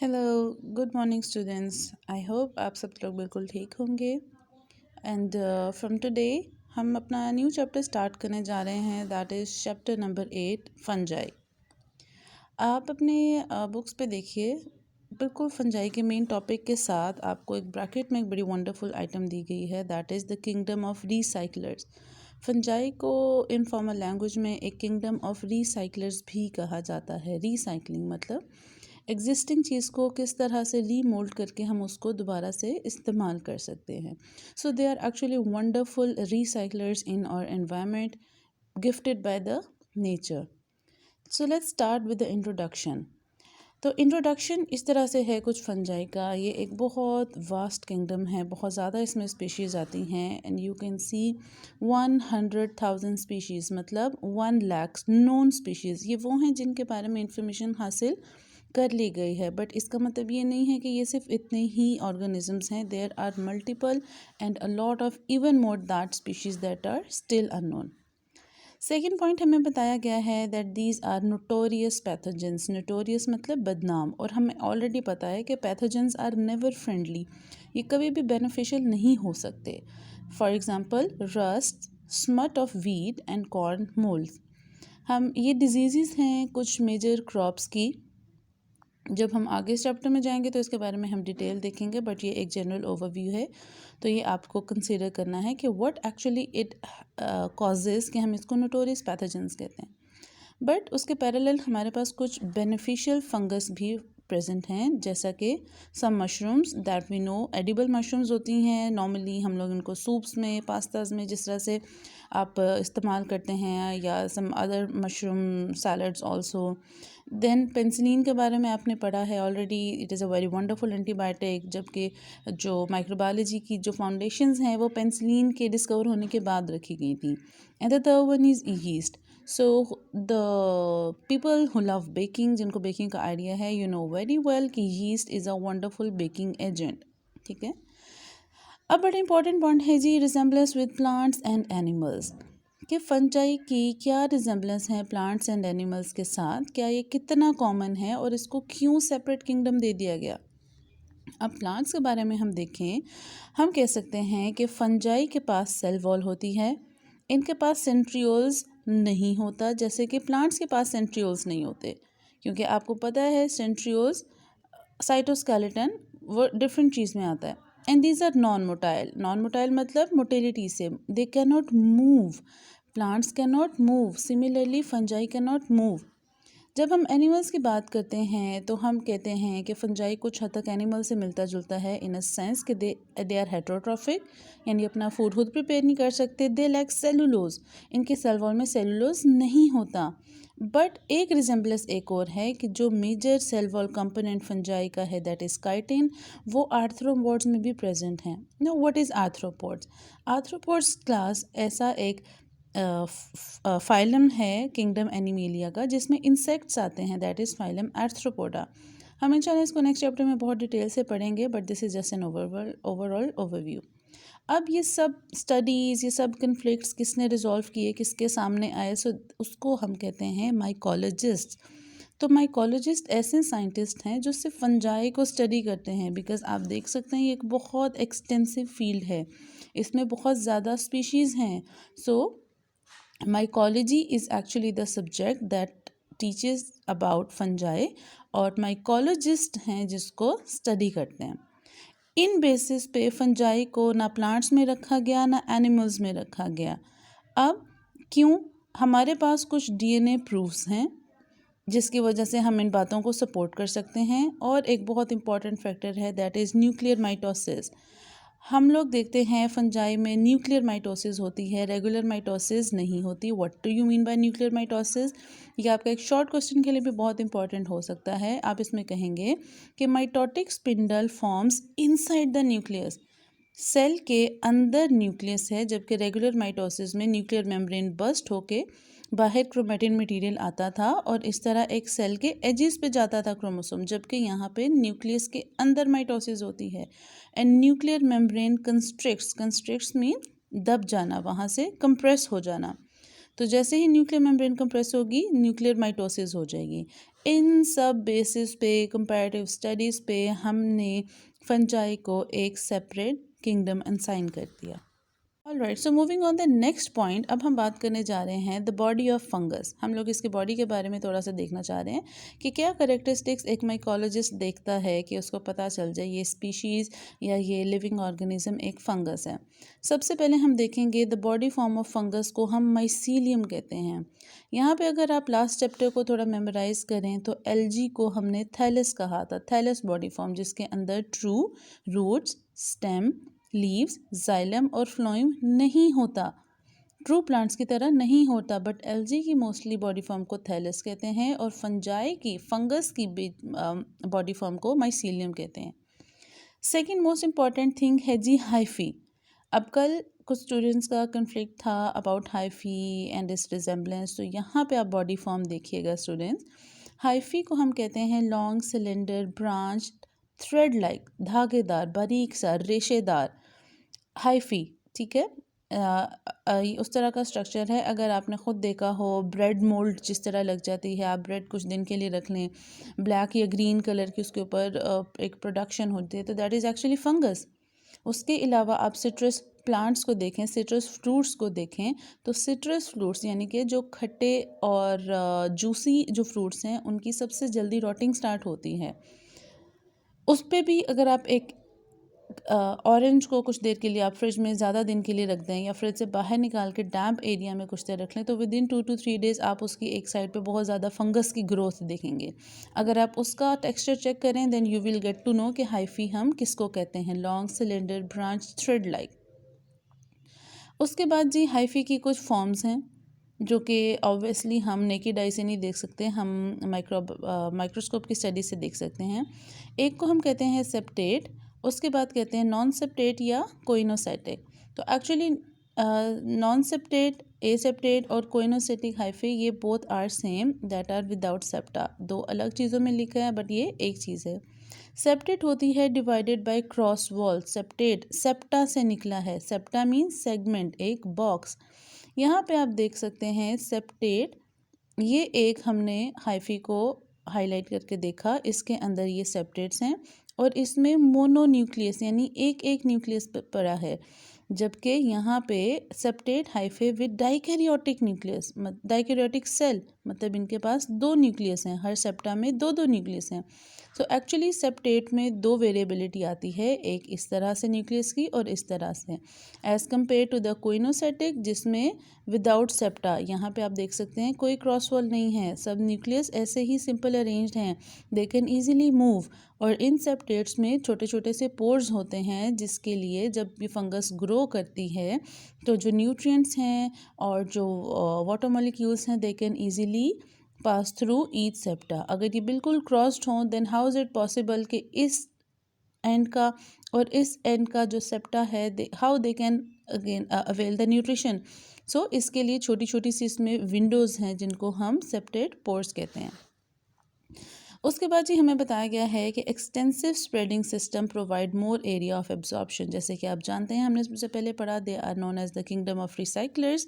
Hello, good morning students. I hope आप सब लोग बिल्कुल ठीक होंगे। एंड फ्रॉम टुडे हम अपना न्यू चैप्टर स्टार्ट करने जा रहे हैं, that is chapter number 8 fungi. आप अपने बुक्स पे देखिए, बिल्कुल फंजाई के मेन टॉपिक के साथ आपको एक ब्रैकेट में एक बड़ी वंडरफुल आइटम दी गई है, that is the kingdom of recyclers. Fungi को इनफॉर्मल लैंग्वेज में एक किंगडम ऑफ रिसाइकलर्स भी कहा जाता है। रिसाइकलिंग मतलब एग्जिस्टिंग चीज़ को किस तरह से रीमोल्ड करके हम उसको दोबारा से इस्तेमाल कर सकते हैं। So they are actually wonderful recyclers in our environment gifted by the nature. So let's start with the introduction. तो इंट्रोडक्शन इस तरह से है कुछ फंजाई का। ये एक बहुत वास्ट किंगडम है, बहुत ज़्यादा इसमें स्पीशीज़ आती हैं and you can see 100,000 species, मतलब 1 लाख नोन स्पीशीज़। ये वो हैं जिनके बारे में इंफॉर्मेशन हासिल कर ली गई है, बट इसका मतलब ये नहीं है कि ये सिर्फ इतने ही ऑर्गेनिजम्स हैं। There are multiple and a lot of even more that species that are still unknown. Second point हमें बताया गया है that these are notorious pathogens. Notorious मतलब बदनाम, और हमें ऑलरेडी पता है कि पैथोजेंस आर नेवर फ्रेंडली, ये कभी भी बेनिफिशियल नहीं हो सकते। For example rust, smut of wheat and corn mould. हम ये डिजीज़ हैं कुछ मेजर क्रॉप्स की। जब हम आगे इस चैप्टर में जाएंगे तो इसके बारे में हम डिटेल देखेंगे, बट ये एक जनरल ओवरव्यू है। तो ये आपको कंसीडर करना है कि व्हाट एक्चुअली इट कॉजेज़, कि हम इसको नोटोरियस पैथोजेंस कहते हैं। बट उसके पैरेलल हमारे पास कुछ बेनिफिशियल फंगस भी प्रेजेंट हैं, जैसा कि some mushrooms that we know edible mushrooms होती हैं। नॉर्मली हम लोग इनको सूप्स में, पास्ताज में जिस तरह से आप इस्तेमाल करते हैं, या some other mushroom salads also. Then penicillin के बारे में आपने पढ़ा है already, it is a very wonderful antibiotic, जबकि जो माइक्रोबायोलॉजी की जो फाउंडेशंस हैं वो पेंसिलिन के डिस्कवर होने के बाद रखी गई थी। And the third one is yeast. So the people who love baking, जिनको बेकिंग का आइडिया है, यू नो वेरी वेल कि yeast is a wonderful baking agent. ठीक है। अब बड़ा इंपॉर्टेंट पॉइंट है जी, resemblance with plants and animals. कि फंजाई की क्या रिजेंबलेंस है प्लांट्स एंड एनिमल्स के साथ, क्या ये कितना कॉमन है और इसको क्यों सेपरेट किंगडम दे दिया गया। अब प्लांट्स के बारे में हम देखें, हम कह सकते हैं कि फंजाई के पास सेल वॉल होती है, इनके पास सेंट्रियोल्स नहीं होता, जैसे कि प्लांट्स के पास सेंट्रियोल्स नहीं होते। क्योंकि आपको पता है सेंट्रियोल्स, साइटोस्केलेटन वो डिफरेंट चीज़ में आता है। And these are non motile. Non motile मतलब मोटिलिटी से, they can not move. Plants can not move, similarly fungi can not move. जब हम एनिमल्स की बात करते हैं तो हम कहते हैं कि फंजाई कुछ हद तक एनिमल से मिलता जुलता है, इन अ सेंस कि दे आर हेटरोट्रॉफिक, यानी अपना फूड खुद प्रिपेयर नहीं कर सकते। दे लाइक सेलुलोज, इनके सेल वॉल में सेलुलोज नहीं होता। बट एक रिजेंबलेंस एक और है कि जो major cell wall component fungi का है, दैट इज काइटिन, वो आर्थ्रोपोड्स में भी प्रेजेंट हैं। No, what is arthropods? Arthropods class ऐसा एक फाइलम है किंगडम एनिमेलिया का, जिसमें इंसेक्ट्स आते हैं, दैट इज़ फाइलम आर्थ्रोपोडा। हम इंशाल्लाह इसको नेक्स्ट चैप्टर में बहुत डिटेल से पढ़ेंगे, but this is just an overall overview. अब ये सब स्टडीज़, ये सब कन्फ्लिक्ट्स किसने रिजॉल्व किए, किसके सामने आए? सो उसको हम कहते हैं माइकोलॉजिस्ट। तो माइकोलॉजिस्ट ऐसे साइंटिस्ट हैं जो सिर्फ फंजाई को स्टडी करते हैं, बिकॉज आप देख सकते हैं ये एक बहुत एक्सटेंसिव फील्ड है, इसमें बहुत ज़्यादा स्पीशीज़ हैं। सो mycology is actually the subject that teaches about fungi, और mycologist हैं जिसको स्टडी करते हैं। इन बेसिस पे फंजाई को ना प्लांट्स में रखा गया ना एनिमल्स में रखा गया। अब क्यों? हमारे पास कुछ डीएनए प्रूफ्स हैं जिसकी वजह से हम इन बातों को सपोर्ट कर सकते हैं, और एक बहुत इंपॉर्टेंट फैक्टर है, दैट इज़ न्यूक्लियर माइटोसिस। हम लोग देखते हैं फंजाई में न्यूक्लियर माइटोसिस होती है, रेगुलर माइटोसिस नहीं होती। What do you mean by nuclear mitosis? ये आपका एक शॉर्ट क्वेश्चन के लिए भी बहुत इंपॉर्टेंट हो सकता है। आप इसमें कहेंगे कि mitotic spindle forms inside the nucleus, cell के अंदर न्यूक्लियस है, जबकि रेगुलर माइटोसिस में न्यूक्लियर मेम्ब्रेन बस्ट होके बाहर क्रोमेटिन मटेरियल आता था और इस तरह एक सेल के एजिस पे जाता था क्रोमोसोम, जबकि यहाँ पे न्यूक्लियस के अंदर माइटोसिस होती है। एंड न्यूक्लियर मेम्ब्रेन कंस्ट्रिक्ट्स मीन दब जाना, वहाँ से कंप्रेस हो जाना। तो जैसे ही न्यूक्लियर मेम्ब्रेन कंप्रेस होगी, न्यूक्लियर माइटोसिस हो जाएगी। इन सब बेसिस पे, कंपैरेटिव स्टडीज़ पे हमने फंजाई को एक सेपरेट किंगडम असाइन कर दिया। Alright, so moving on the next point, अब हम बात करने जा रहे हैं द बॉडी ऑफ फंगस। हम लोग इसके बॉडी के बारे में थोड़ा सा देखना चाह रहे हैं कि क्या करेक्टरिस्टिक्स एक माइकोलॉजिस्ट देखता है कि उसको पता चल जाए ये स्पीशीज़ या ये लिविंग ऑर्गेनिज्म एक फंगस है। सबसे पहले हम देखेंगे the body form of fungus को हम माइसीलियम कहते हैं। यहाँ पे अगर आप लास्ट चैप्टर को थोड़ा मेमोराइज करें तो एलजी को हमने थैलस कहा था, थैलस बॉडी फॉर्म, जिसके अंदर true roots, stem, leaves, xylem और फ्लोएम नहीं होता, ट्रू प्लांट्स की तरह नहीं होता। बट एल्गी की मोस्टली बॉडी फॉर्म को थैलस कहते हैं और फंजाई की, फंगस की बॉडी फॉर्म को माइसीलियम कहते हैं। सेकेंड मोस्ट इम्पॉर्टेंट थिंग है जी हाइफी। अब कल कुछ स्टूडेंट्स का कन्फ्लिक्ट था about hyphae and its resemblance, तो यहाँ पे आप बॉडी फॉर्म देखिएगा स्टूडेंट्स। हाइफी को हम कहते हैं long cylinder branch thread like, धागेदार, बारीक सा, रेशेदार हाइफी, ठीक है। उस तरह का स्ट्रक्चर है। अगर आपने ख़ुद देखा हो ब्रेड मोल्ड जिस तरह लग जाती है, आप ब्रेड कुछ दिन के लिए रख लें, ब्लैक या ग्रीन कलर की उसके ऊपर एक प्रोडक्शन होती है, तो दैट इज़ एक्चुअली फंगस। उसके अलावा आप सिट्रस प्लांट्स को देखें, सिट्रस फ्रूट्स को देखें, तो सिट्रस फ्रूट्स यानी कि जो खट्टे और जूसी जो फ्रूट्स हैं उनकी सबसे जल्दी रॉटिंग स्टार्ट होती है। उस पर भी अगर आप एक ऑरेंज को कुछ देर के लिए आप फ्रिज में ज़्यादा दिन के लिए रख दें या फ्रिज से बाहर निकाल के डैम्प एरिया में कुछ देर रख लें, तो विद इन 2 to 3 डेज़ आप उसकी एक साइड पे बहुत ज़्यादा फंगस की ग्रोथ देखेंगे। अगर आप उसका टेक्सचर चेक करें then you will get to know कि हाइफी हम किसको कहते हैं, long cylinder branch thread like. उसके बाद जी हाइफी की कुछ फॉर्म्स हैं जो कि ऑब्वियसली हम नेकेड आई से नहीं देख सकते, हम माइक्रोस्कोप की स्टडी से देख सकते हैं। एक को हम कहते हैं सेप्टेट, उसके बाद कहते हैं नॉन सेप्टेट या कोइनोसाइटिक। तो एक्चुअली नॉन सेप्टेट, एसेप्टेट और कोइनोसाइटिक हाइफे ये both are same, that are without septa. दो अलग चीज़ों में लिखा है बट ये एक चीज़ है। सेप्टेट होती है divided by cross wall, septate septa से निकला है, सेप्टा मीन्स सेगमेंट, एक बॉक्स। यहाँ पे आप देख सकते हैं सेप्टेट, ये एक हमने हाइफी को हाईलाइट करके देखा, इसके अंदर ये सेप्टेट्स हैं और इसमें मोनोन्यूक्लियस यानी एक एक न्यूक्लियस पड़ा है, जबकि यहाँ पे septate hyphae with dikaryotic nucleus, dikaryotic cell, मतलब इनके पास दो न्यूक्लियस हैं, हर सेप्टा में दो दो न्यूक्लियस हैं। सो एक्चुअली सेप्टेट में दो वेरिएबिलिटी आती है, एक इस तरह से न्यूक्लियस की और इस तरह से, as compare to the coenocytic जिसमें विदाउट सेप्टा। यहाँ पे आप देख सकते हैं कोई क्रॉस वॉल नहीं है, सब न्यूक्लियस ऐसे ही सिंपल अरेंज्ड हैं, दे कैन ईजिली मूव। और इन सेप्टेट्स में छोटे छोटे से पोर्स होते हैं जिसके लिए जब भी फंगस ग्रो करती है तो जो न्यूट्रिएंट्स हैं और जो वाटर मॉलिक्यूल्स हैं they can easily pass through each septa. अगर ये बिल्कुल क्रॉस्ड हों then how is it possible कि इस एंड का और इस एंड का जो सेप्टा है how they can again avail the nutrition. So इसके लिए छोटी छोटी सी इसमें विंडोज़ हैं जिनको हम सेप्टेट पोर्स कहते हैं। उसके बाद जी हमें बताया गया है कि extensive spreading system provide more area of absorption. जैसे कि आप जानते हैं हमने सबसे पहले पढ़ा, they are known as the kingdom of recyclers.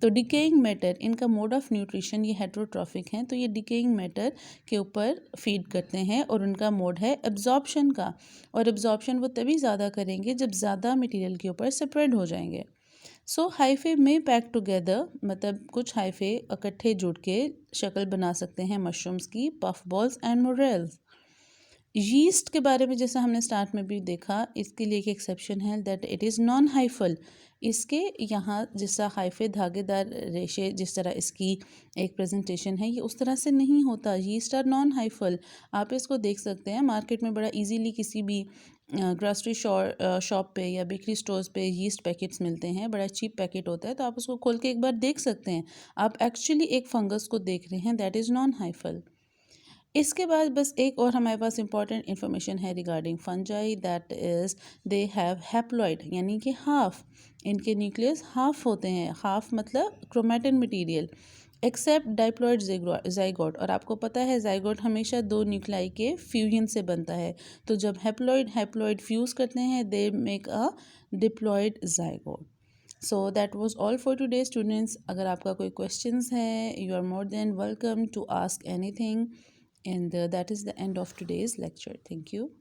तो डिकेइंग मैटर, इनका मोड ऑफ न्यूट्रिशन ये हेट्रोट्रॉफिक हैं, तो ये डिकेइंग मैटर के ऊपर फीड करते हैं और उनका मोड है एब्जॉर्प्शन का। और एब्जॉर्प्शन वो तभी ज़्यादा करेंगे जब ज़्यादा मटीरियल के ऊपर स्प्रेड हो जाएंगे। सो हाइफे में पैक टुगेदर, मतलब कुछ हाइफे इकट्ठे जुड़ के शक्ल बना सकते हैं मशरूम्स की, puff balls and morels. Yeast के बारे में जैसा हमने स्टार्ट में भी देखा, इसके लिए एक एक्सेप्शन है that it is non hyphal. इसके यहाँ जैसा हाइफे धागेदार रेशे जिस तरह इसकी एक प्रेजेंटेशन है ये उस तरह से नहीं होता, यीस्ट आर नॉन हाइफल। आप इसको देख सकते हैं मार्केट में बड़ा इजीली किसी भी ग्रॉसरी शॉप पे या बेकरी स्टोर्स पे यीस्ट पैकेट्स मिलते हैं, बड़ा चीप पैकेट होता है, तो आप उसको खोल के एक बार देख सकते हैं, आप एक्चुअली एक फंगस को देख रहे हैं, दैट इज़ नॉन हाइफल। इसके बाद बस एक और हमारे पास इंपॉर्टेंट इन्फॉर्मेशन है regarding fungi, that is they have haploid यानी कि हाफ, इनके न्यूक्लियस हाफ होते हैं, हाफ मतलब chromatin material, except diploid zygote. और आपको पता है जाइगोट हमेशा दो न्यूक्लाई के फ्यूजन से बनता है, तो जब हैप्लॉइड फ्यूज़ करते हैं they make a diploid zygote. So that was all for today students. अगर आपका कोई क्वेश्चंस है you are more than welcome to ask anything And that is the end of today's lecture. Thank you.